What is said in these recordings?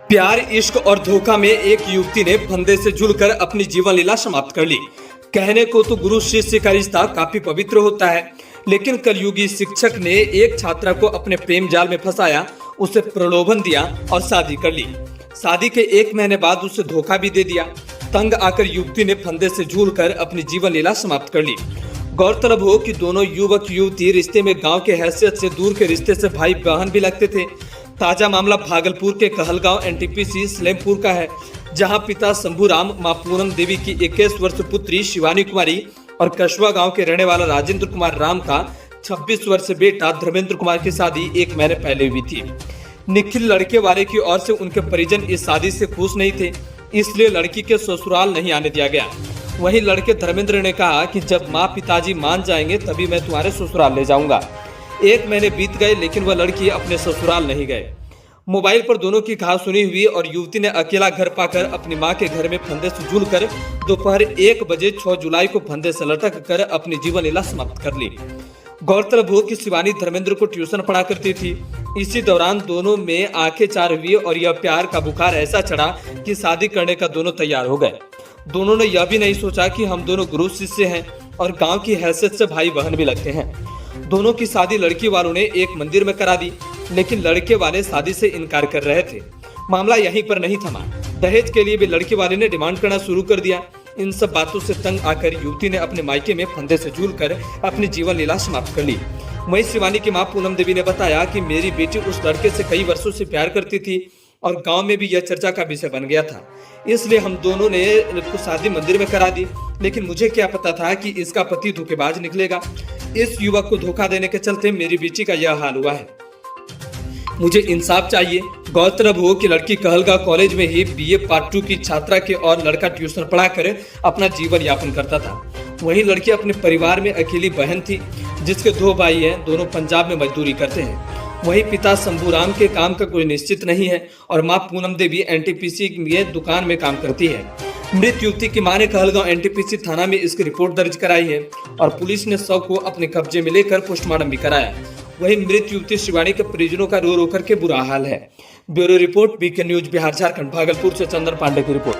प्यार, इश्क और धोखा में एक युवती ने फंदे से झूलकर अपनी जीवन लीला समाप्त कर ली। कहने को तो गुरु शिष्य का रिश्ता काफी पवित्र होता है, लेकिन कलयुगी शिक्षक ने एक छात्रा को अपने प्रेम जाल में फंसाया, उसे प्रलोभन दिया और शादी कर ली। शादी के 1 महीने बाद उसे धोखा भी दे दिया। तंग आकर युवती ने फंदे से झूलकर अपनी जीवन लीला समाप्त कर ली। गौरतलब हो कि दोनों युवक युवती रिश्ते में गांव के हैसियत से दूर के रिश्ते से भाई बहन भी लगते थे। ताजा मामला भागलपुर के कहलगांव एनटीपीसी सलेमपुर का है, जहां पिता शंभूराम, मां पूनम देवी की 21 वर्ष पुत्री शिवानी कुमारी और कस्बा गांव के रहने वाला राजेंद्र कुमार राम का 26 वर्ष बेटा धर्मेंद्र कुमार की शादी 1 महीने पहले हुई थी। निखिल लड़के वाले की ओर से उनके परिजन इस शादी से खुश नहीं थे, इसलिए लड़की के ससुराल नहीं आने दिया गया। वहीं लड़के धर्मेंद्र ने कहा कि जब माँ पिताजी मान जाएंगे तभी मैं तुम्हारे ससुराल ले जाऊंगा। 1 महीने बीत गए, लेकिन वह लड़की अपने ससुराल नहीं गए। मोबाइल पर दोनों की कहा सुनी हुई और युवती ने अकेला घर पाकर अपनी मां के घर में फंदे से झूलकर दोपहर 1 बजे 6 जुलाई को फंदे से लटक कर अपनी जीवन लीला समाप्त कर ली। गौरतलब हो कि शिवानी धर्मेंद्र को ट्यूशन पढ़ा करती थी। इसी दौरान दोनों में आंखें चार हुई और यह प्यार का बुखार ऐसा चढ़ा कि शादी करने का दोनों तैयार हो गए। दोनों ने यह भी नहीं सोचा कि हम दोनों गुरु शिष्य हैं और गांव की हैसियत से भाई बहन भी लगते हैं। दोनों की शादी लड़की वालों ने एक मंदिर में करा दी, लेकिन लड़के वाले शादी से इनकार कर रहे थे। मामला यहीं पर नहीं थमा, दहेज के लिए भी लड़के वाले ने डिमांड करना शुरू कर दिया। इन सब बातों से तंग आकर युवती ने अपने मायके में फंदे से झूलकर अपनी जीवन लीला समाप्त कर ली। वहीं शिवानी की मां पूनम देवी ने बताया कि मेरी बेटी उस लड़के से कई वर्षों से प्यार करती थी और गांव में भी यह चर्चा का विषय बन गया था, इसलिए हम दोनों ने शादी मंदिर में करा दी। लेकिन मुझे क्या पता था कि इसका पति धोखेबाज निकलेगा। इस युवक को धोखा देने के चलते मेरी बेटी का यह हाल हुआ है। मुझे इंसाफ चाहिए। गौरतलब हो कि लड़की कहलगांव कॉलेज में ही BA पार्ट 2 की छात्रा के और लड़का ट्यूशन पढ़ाकर अपना जीवन यापन करता था। वहीं लड़की अपने परिवार में अकेली बहन थी, जिसके 2 भाई हैं, दोनों पंजाब में मजदूरी करते हैं। वहीं पिता शंभूराम के काम का कोई निश्चित नहीं है और मां पूनम देवी एनटीपीसी में दुकान में काम करती है। मृत युवती की मां ने कहलगांव एनटीपीसी थाना में इसकी रिपोर्ट दर्ज कराई है और पुलिस ने शव को अपने कब्जे में लेकर पोस्टमार्टम भी कराया। वहीं मृत युवती शिवानी के परिजनों का रो रो करके बुरा हाल है। Bureau report, BK news Bihar Jharkhand. Bhagalpur से चंदन पांडे की रिपोर्ट।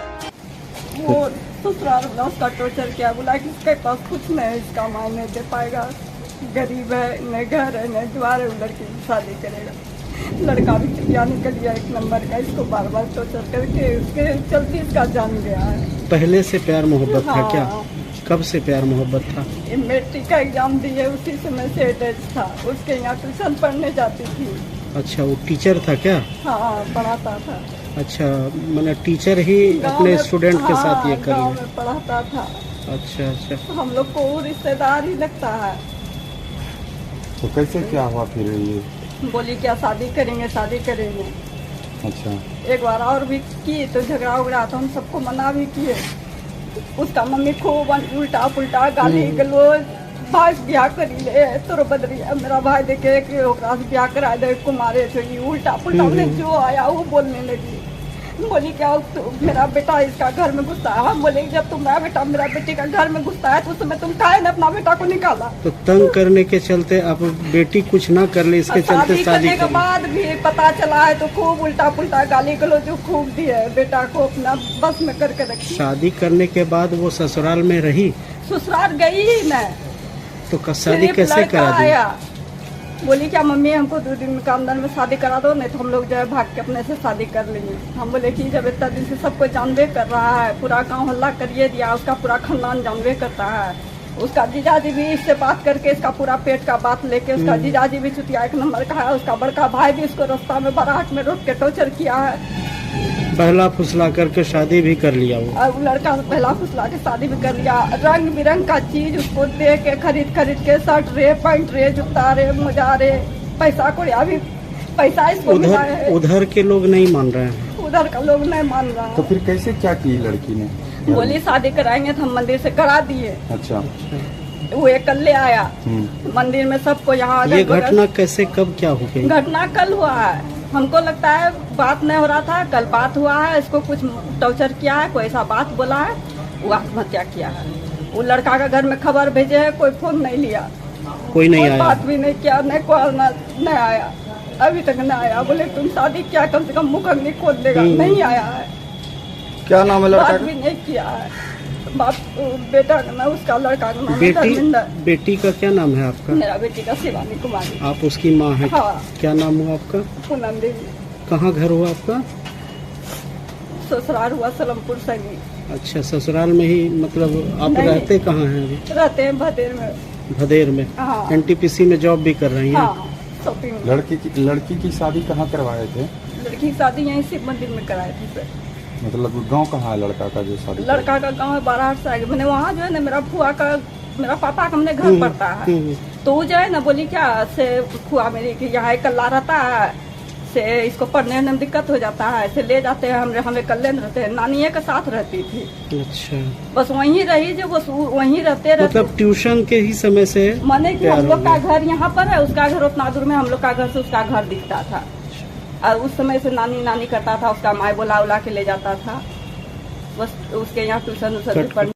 वो ससुराल में उसका टॉर्चर किया, बोला कि इसके पास कुछ नहीं है, इसका माँ नहीं दे पाएगा, गरीब है, न घर है न द्वार है, लड़की की शादी करेगा। लड़का भी चिड़िया निकल गया 1 नंबर का, इसको बार बार टॉर्चर करके उसके चलते इसका जान गया है। पहले से प्यार मोहब्बत था हाँ। क्या? कब से प्यार मोहब्बत था? ये मैट्रिक का एग्जाम दिए उसी समय से अटैच था। उसके यहाँ ट्यूशन पढ़ने जाती थी। अच्छा, वो टीचर था क्या? हाँ, पढ़ाता था। अच्छा, मैंने टीचर ही गाँव अपने में- स्टूडेंट के साथ ये कर गाँव लिया? में पढ़ाता था। अच्छा अच्छा। हम लोग को वो रिश्तेदार ही लगता है। तो कैसे क्या हुआ फिर ये? बोली क्या शादी करेंगे, शादी करेंगे। अच्छा, एक बार और भी की तो झगड़ा उगड़ा, तो हम सबको मना भी किए। उसका मम्मी खूब उल्टा पुल्टा गाली गलोच, भाई ब्याह करी ले तोर बदरी, मेरा भाई देखे कि ओकरा से ब्याह करा दे, कुमारे छोड़ी उल्टा पुल्टा उन्हें जो आया वो बोलने लगी। बोली क्या तो मेरा बेटा इसका घर में घुसता है। हम बोले जब तुम्हारा बेटा मेरा बेटे का घर में घुसता है तो उस समय तुम काहे ने अपना बेटा को निकाला? तो तंग करने के चलते आप बेटी कुछ ना कर ले, इसके चलते शादी करने के कर ली। बाद भी पता चला है तो खूब उल्टा पुल्टा गाली गलो जो खूब दी है, बेटा को अपना बस में करके रखी। शादी करने के बाद वो ससुराल में रही ससुराल गई ही न, तो शादी सिर्फ कैसे लड़का करा दी? आया। बोली क्या मम्मी हमको 2 दिन के अंदर में शादी करा दो, नहीं तो हम लोग जो है भाग के अपने से शादी कर लेंगे। हम बोले कि जब इतना दिन से सबको जानबे कर रहा है, पूरा गांव हल्ला करिए दिया, उसका पूरा खानदान जानबे करता है। उसका जीजाजी भी इससे बात करके इसका पूरा पेट का बात लेके, उसका जीजाजी भी चुतिया 1 नंबर का है। उसका बड़का भाई भी उसको रास्ता में बारात में रोक के टॉर्चर किया है। पहला फुसला करके शादी भी कर लिया वो। और वो लड़का पहला फुसला के शादी भी कर लिया। रंग बिरंग का चीज उसको दे के खरीद के शर्ट रे, पैंट रे, जूता रे, मोजा रे, पैसा को अभी पैसा इसको मिला है। उधर के लोग नहीं मान रहे हैं। उधर का लोग नहीं मान रहा तो है। फिर कैसे क्या की लड़की ने? बोली शादी कराएंगे तो हम मंदिर से करा दिए। अच्छा, वो अकेले आया मंदिर में सबको यहाँ ये घटना कैसे कब क्या हो गई? घटना कल हुआ है। हमको लगता है बात नहीं हो रहा था, कल बात हुआ है। इसको कुछ टॉर्चर किया है, कोई ऐसा बात बोला है, वो आत्महत्या किया है। वो लड़का का घर में खबर भेजे है, कोई फोन नहीं लिया, कोई नहीं आया? बात भी नहीं किया, नहीं कॉल नहीं आया। अभी तक नहीं आया। बोले तुम शादी क्या, कम से कम मुख अग्नि खोद देगा, नहीं आया है। क्या नाम है लड़का बात का? भी नहीं किया है। बाप बेटा का नाम, उसका लड़का का नाम है धर्मेंद्र। बेटी का क्या नाम है आपका? मेरा बेटी का शिवानी कुमारी। आप उसकी माँ हैं? हाँ। क्या नाम हुआ आपका? पूनम देवी। कहाँ घर हुआ आपका? ससुराल हुआ सलमपुर सैनी। अच्छा, ससुराल में ही, मतलब आप नहीं। रहते कहाँ हैं अभी? रहते हैं भदेर में। भदेर में? हाँ। एनटीपीसी में जॉब भी कर रही हैं? हाँ, शॉपिंग में। लड़की की शादी कहाँ करवाए थे? लड़की की शादी यहीं शिव मंदिर में कराई थी सर। मतलब गांव कहाँ है लड़का का जो शादी? लड़का का गांव है बाराहाट से आगे। मैंने वहाँ जो है ना, मेरा फुआ का, मेरा पापा का हमने घर पड़ता है। तो वो जो है ना, बोली क्या से फुआ मेरी कि यहाँ कल्ला रहता है, से इसको पढ़ने में दिक्कत हो जाता है, ऐसे ले जाते हैं, हमें कल्ले में रहते हैं। नानी के साथ रहती थी। अच्छा, बस वहीं रही, जो बस वहीं रहते मतलब ट्यूशन के ही समय से माने कि प्यार हम हो लोग का गया। घर यहाँ पर है, उसका घर उतना दूर में, हम लोग का घर से उसका घर दिखता था। और उस समय से नानी करता था, उसका माँ बुला उला के ले जाता था। बस उसके यहाँ ट्यूशन पढ़ने